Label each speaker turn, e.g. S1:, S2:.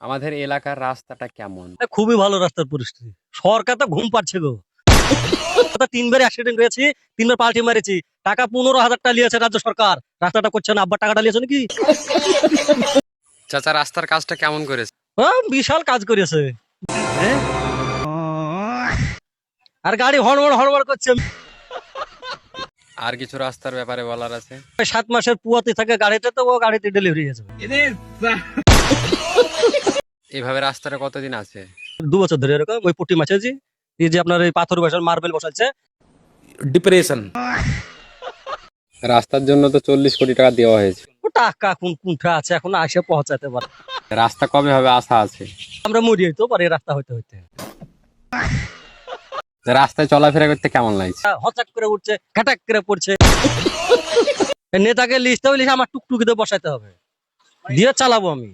S1: আমাদের এলাকার রাস্তাটা কেমন?
S2: খুবই ভালো রাস্তার পরিস্থিতি। সরকার তো ঘুম পাচ্ছে গো। 3বার অ্যাক্সিডেন্ট হয়েছি, 3বার পাল্টি মারেছি। টাকা 15,000 টাকা নিয়েছে রাজ্য সরকার। রাস্তাটা করছে না, আব্বার টাকাটা নিয়েছে নাকি?
S1: চাচা রাস্তার কাজটা কেমন করেছে?
S2: বিশাল কাজ করেছে। হ্যাঁ? আর গাড়ি হড়বড় হড়বড় করছে।
S1: আর কিছু রাস্তার ব্যাপারে বলার আছে?
S2: 7 মাসের পুয়াতে থাকে গাড়িতে, তো ও গাড়িতে ডেলিভারি হয়ে যাবে।
S1: এভাবে রাস্তাটা কতদিন আছে?
S2: 2 বছর ধরে এরকম ওই পুটি মাছে এই যে আপনার এই পাথর বসাল মার্বেল বসাচ্ছে।
S1: ডিপ্রেশন। রাস্তার জন্য তো 40 কোটি টাকা দেওয়া হয়েছে।
S2: ও টাকা কোনটা আছে এখন আসে পৌঁছাতে পারে।
S1: রাস্তা কবে হবে আশা আছে?
S2: আমরা মরি হইতে পারি রাস্তা হইতে হইতে।
S1: রাস্তায় চলাফেরা করতে কেমন লাগছে?
S2: হচাক করে উঠছে, ঘাটাক করে পড়ছে। নেতাকে লিস্ট আমার টুকটুকিতে বসাইতে হবে, দিয়ে চালাবো আমি।